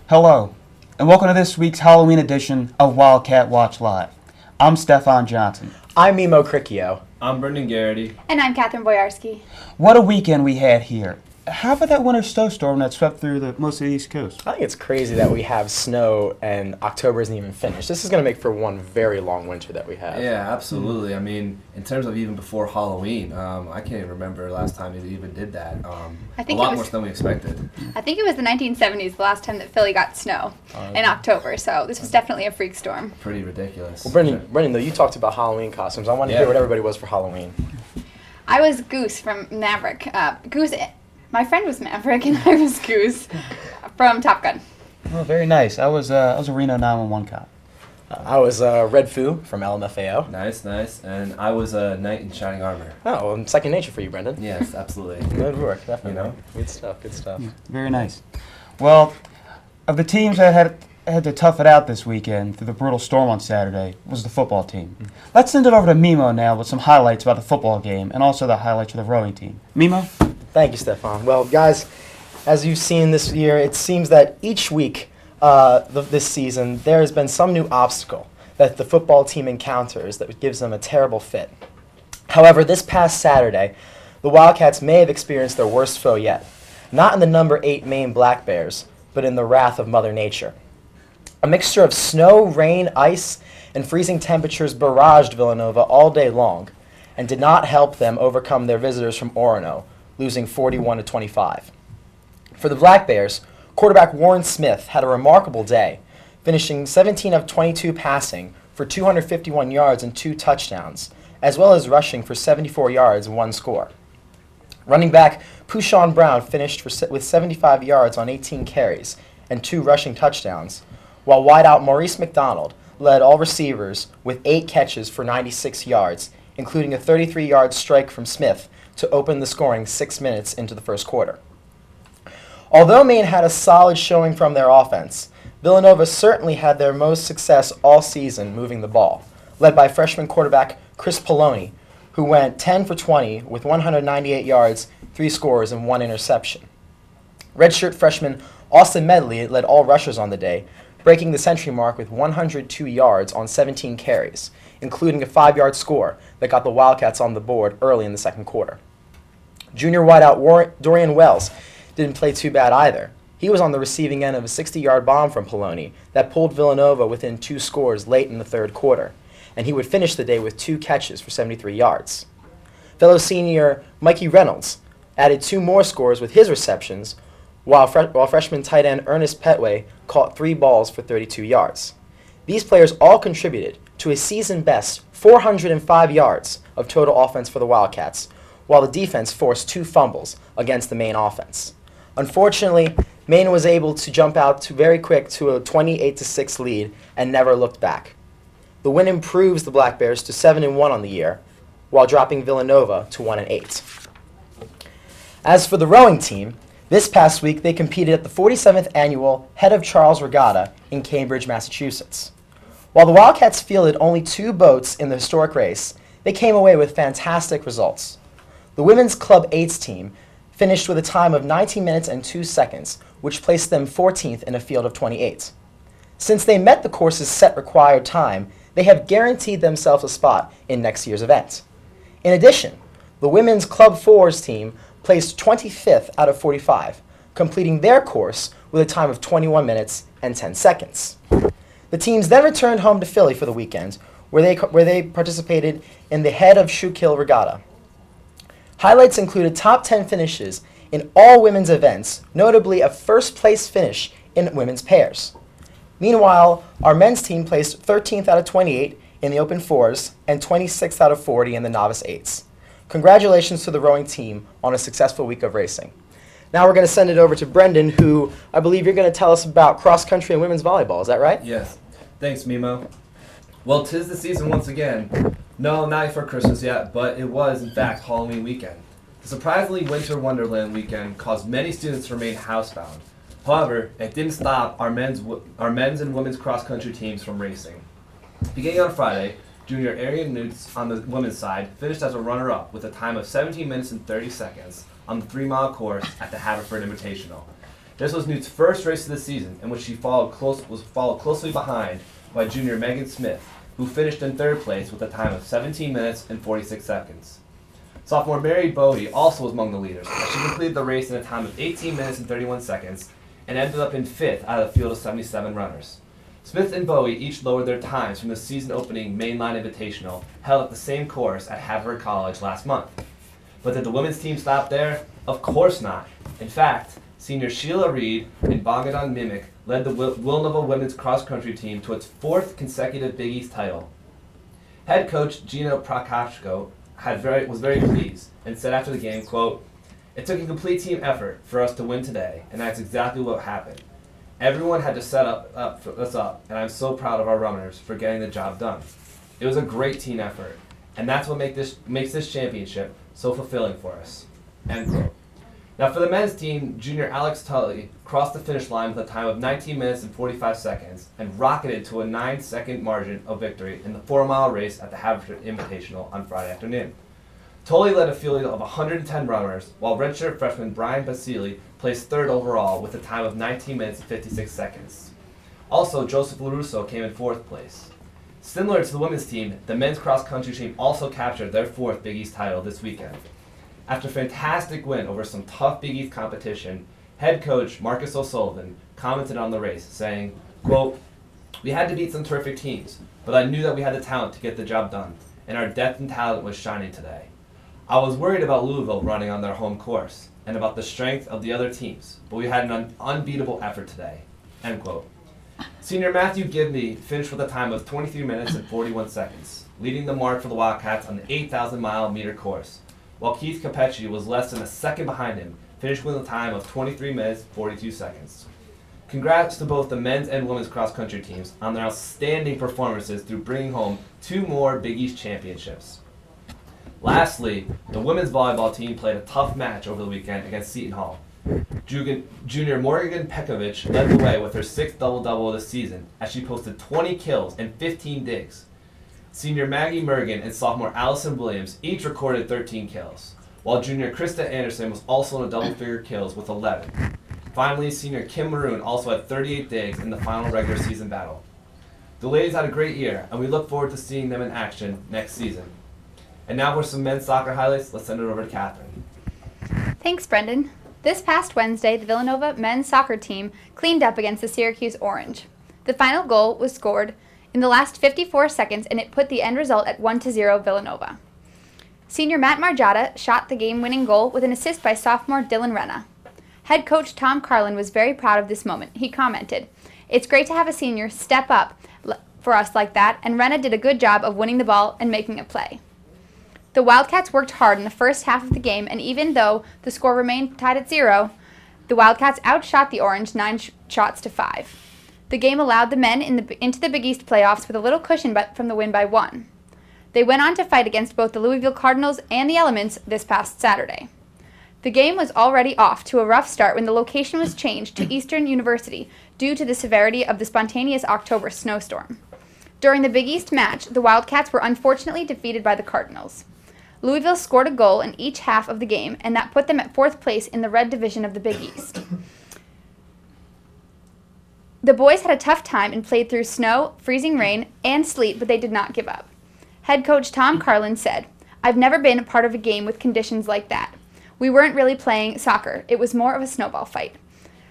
Hello, and welcome to this week's Halloween edition of Wildcat Watch Live. I'm Stefan Johnson. I'm Mimo Cricchio. I'm Brendan Garrity. And I'm Catherine Boyarski. What a weekend we had here. How about that winter snowstorm that swept through most of the East Coast? I think it's crazy that we have snow and October isn't even finished. This is going to make for one very long winter that we have. Yeah, absolutely. I mean, in terms of even before Halloween, I can't even remember the last time they even did that. I think a lot more snow than we expected. I think it was the 1970s, the last time that Philly got snow in October. So this was definitely a freak storm. Pretty ridiculous. Well, Brendan, though, you talked about Halloween costumes. I want to hear what everybody was for Halloween. I was Goose from Maverick. My friend was Maverick, and I was Goose from Top Gun. Oh, very nice. I was a Reno 911 cop. I was Red Foo from LMFAO. Nice. And I was a knight in shining armor. Oh, well, second nature for you, Brendan. Yes, absolutely. Good work, definitely. You know? Good stuff. Very nice. Well, of the teams that had to tough it out this weekend through the brutal storm on Saturday was the football team. Let's send it over to Mimo now with some highlights about the football game and also the highlights of the rowing team. Mimo? Thank you, Stefan. Well, guys, as you've seen this year, it seems that each week this season there has been some new obstacle that the football team encounters that gives them a terrible fit. However, this past Saturday, the Wildcats may have experienced their worst foe yet. Not in the number 8 Maine Black Bears, but in the wrath of Mother Nature. A mixture of snow, rain, ice, and freezing temperatures barraged Villanova all day long and did not help them overcome their visitors from Orono, losing 41-25. For the Black Bears, quarterback Warren Smith had a remarkable day, finishing 17 of 22 passing for 251 yards and 2 touchdowns, as well as rushing for 74 yards and 1 score. Running back Pushawn Brown finished with 75 yards on 18 carries and 2 rushing touchdowns, while wideout Maurice McDonald led all receivers with 8 catches for 96 yards, including a 33-yard strike from Smith to open the scoring 6 minutes into the first quarter. Although Maine had a solid showing from their offense, Villanova certainly had their most success all season moving the ball, led by freshman quarterback Chris Poloni, who went 10 for 20 with 198 yards, 3 scores, and 1 interception. Redshirt freshman Austin Medley led all rushers on the day, breaking the century mark with 102 yards on 17 carries, including a 5-yard score that got the Wildcats on the board early in the second quarter. Junior wideout Dorian Wells didn't play too bad either. He was on the receiving end of a 60-yard bomb from Poloni that pulled Villanova within 2 scores late in the third quarter, and he would finish the day with 2 catches for 73 yards. Fellow senior Mikey Reynolds added 2 more scores with his receptions, while freshman tight end Ernest Petway caught 3 balls for 32 yards. These players all contributed to a season-best 405 yards of total offense for the Wildcats, while the defense forced 2 fumbles against the Maine offense. Unfortunately, Maine was able to jump out very quick to a 28-6 lead and never looked back. The win improves the Black Bears to 7-1 on the year, while dropping Villanova to 1-8. As for the rowing team, this past week they competed at the 47th annual Head of Charles Regatta in Cambridge, Massachusetts. While the Wildcats fielded only 2 boats in the historic race, they came away with fantastic results. The Women's Club 8's team finished with a time of 19 minutes and 2 seconds, which placed them 14th in a field of 28. Since they met the course's set required time, they have guaranteed themselves a spot in next year's event. In addition, the Women's Club 4's team placed 25th out of 45, completing their course with a time of 21 minutes and 10 seconds. The teams then returned home to Philly for the weekend, where they participated in the Head of Schuylkill Regatta. Highlights included top 10 finishes in all women's events, notably a first-place finish in women's pairs. Meanwhile, our men's team placed 13th out of 28 in the Open Fours and 26th out of 40 in the Novice Eights. Congratulations to the rowing team on a successful week of racing. Now we're going to send it over to Brendan, who I believe you're going to tell us about cross-country and women's volleyball. Is that right? Yes. Thanks, Mimo. Well, 'tis the season once again. No, not for Christmas yet, but it was, in fact, Halloween weekend. The surprisingly winter wonderland weekend caused many students to remain housebound. However, it didn't stop our men's and women's cross-country teams from racing. Beginning on Friday, junior Arian Newts on the women's side finished as a runner-up with a time of 17 minutes and 30 seconds on the 3-mile course at the Haverford Invitational. This was Newt's first race of the season, in which she was followed closely behind by junior Megan Smith, who finished in third place with a time of 17 minutes and 46 seconds. Sophomore Mary Bowie also was among the leaders, as she completed the race in a time of 18 minutes and 31 seconds and ended up in fifth out of the field of 77 runners. Smith and Bowie each lowered their times from the season-opening Mainline Invitational held at the same course at Haverford College last month. But did the women's team stop there? Of course not. In fact, senior Sheila Reed and Bogdan Mimic led the Villanova women's cross-country team to its fourth consecutive Big East title. Head coach Gina Prokashko was very pleased and said after the game, quote, "It took a complete team effort for us to win today, and that's exactly what happened. Everyone had to set us up, and I'm so proud of our runners for getting the job done. It was a great team effort, and that's what makes this championship so fulfilling for us." End quote. Now for the men's team, junior Alex Tully crossed the finish line with a time of 19 minutes and 45 seconds and rocketed to a 9-second margin of victory in the 4-mile race at the Haverford Invitational on Friday afternoon. Tully led a field of 110 runners, while redshirt freshman Brian Basili placed third overall with a time of 19 minutes and 56 seconds. Also, Joseph LaRusso came in fourth place. Similar to the women's team, the men's cross-country team also captured their fourth Big East title this weekend. After a fantastic win over some tough Big East competition, head coach Marcus O'Sullivan commented on the race, saying, quote, "We had to beat some terrific teams, but I knew that we had the talent to get the job done, and our depth and talent was shining today. I was worried about Louisville running on their home course, and about the strength of the other teams, but we had an unbeatable effort today." End quote. Senior Matthew Gibney finished with a time of 23 minutes and 41 seconds, leading the mark for the Wildcats on the 8,000-mile-meter course, while Keith Capecci was less than a second behind him, finished with a time of 23 minutes and 42 seconds. Congrats to both the men's and women's cross-country teams on their outstanding performances through bringing home 2 more Big East championships. Lastly, the women's volleyball team played a tough match over the weekend against Seton Hall. Junior Morgan Pekovic led the way with her 6th double-double of the season as she posted 20 kills and 15 digs. Senior Maggie Mergen and sophomore Allison Williams each recorded 13 kills, while junior Krista Anderson was also in a double-figure kills with 11. Finally, senior Kim Maroon also had 38 digs in the final regular season battle. The ladies had a great year, and we look forward to seeing them in action next season. And now for some men's soccer highlights, let's send it over to Catherine. Thanks, Brendan. This past Wednesday, the Villanova men's soccer team cleaned up against the Syracuse Orange. The final goal was scored in the last 54 seconds, and it put the end result at 1-0 Villanova. Senior Matt Margiotta shot the game-winning goal with an assist by sophomore Dylan Renna. Head coach Tom Carlin was very proud of this moment. He commented, "It's great to have a senior step up for us like that, and Renna did a good job of winning the ball and making a play." The Wildcats worked hard in the first half of the game, and even though the score remained tied at 0, the Wildcats outshot the Orange 9 shots to 5. The game allowed the men into the Big East playoffs with a little cushion from the win by 1. They went on to fight against both the Louisville Cardinals and the Elements this past Saturday. The game was already off to a rough start when the location was changed to Eastern University due to the severity of the spontaneous October snowstorm. During the Big East match, the Wildcats were unfortunately defeated by the Cardinals. Louisville scored a goal in each half of the game, and that put them at 4th place in the Red Division of the Big East. The boys had a tough time and played through snow, freezing rain, and sleet, but they did not give up. Head coach Tom Carlin said, "I've never been a part of a game with conditions like that. We weren't really playing soccer. It was more of a snowball fight.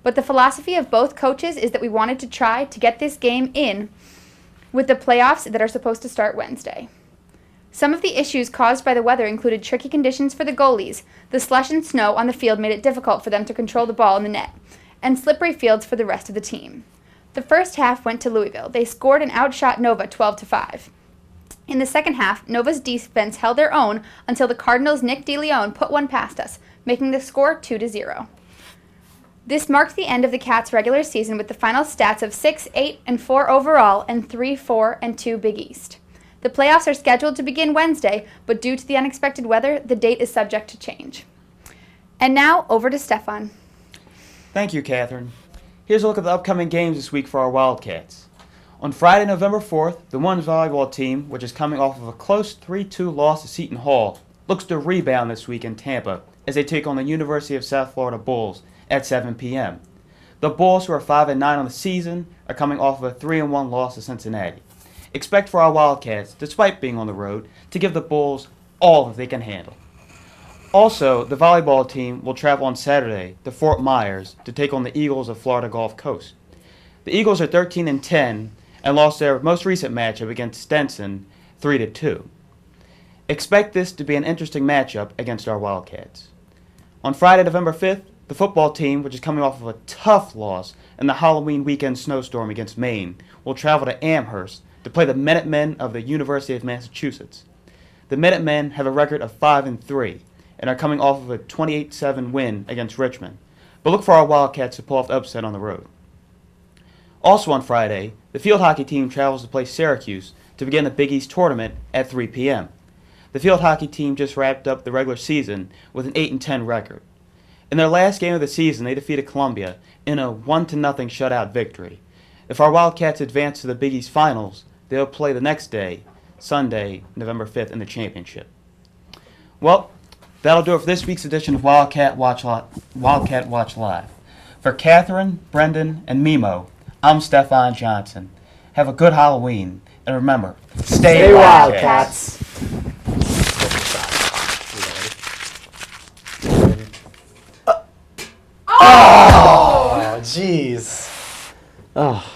But the philosophy of both coaches is that we wanted to try to get this game in with the playoffs that are supposed to start Wednesday." Some of the issues caused by the weather included tricky conditions for the goalies. The slush and snow on the field made it difficult for them to control the ball in the net, and slippery fields for the rest of the team. The first half went to Louisville. They scored and outshot Nova 12-5. In the second half, Nova's defense held their own until the Cardinals' Nick DeLeon put one past us, making the score 2-0. This marked the end of the Cats' regular season with the final stats of 6-8-4 overall and 3-4-2 Big East. The playoffs are scheduled to begin Wednesday, but due to the unexpected weather, the date is subject to change. And now, over to Stefan. Thank you, Catherine. Here's a look at the upcoming games this week for our Wildcats. On Friday, November 4th, the women's volleyball team, which is coming off of a close 3-2 loss to Seton Hall, looks to rebound this week in Tampa as they take on the University of South Florida Bulls at 7 p.m. The Bulls, who are 5-9 on the season, are coming off of a 3-1 loss to Cincinnati. Expect for our Wildcats, despite being on the road, to give the Bulls all that they can handle. Also, the volleyball team will travel on Saturday to Fort Myers to take on the Eagles of Florida Gulf Coast. The Eagles are 13-10 and lost their most recent matchup against Stetson 3-2. Expect this to be an interesting matchup against our Wildcats. On Friday, November 5th, the football team, which is coming off of a tough loss in the Halloween weekend snowstorm against Maine, will travel to Amherst to play the Minutemen of the University of Massachusetts. The Minutemen have a record of 5-3 and are coming off of a 28-7 win against Richmond, but look for our Wildcats to pull off the upset on the road. Also on Friday, the field hockey team travels to play Syracuse to begin the Big East tournament at 3 p.m. The field hockey team just wrapped up the regular season with an 8-10 record. In their last game of the season, they defeated Columbia in a 1-0 shutout victory. If our Wildcats advance to the Big East Finals, they'll play the next day, Sunday, November 5th, in the championship. Well, that'll do it for this week's edition of Wildcat Watch Live. For Catherine, Brendan, and Mimo, I'm Stefan Johnson. Have a good Halloween, and remember, stay Wildcats. Oh, jeez. Oh.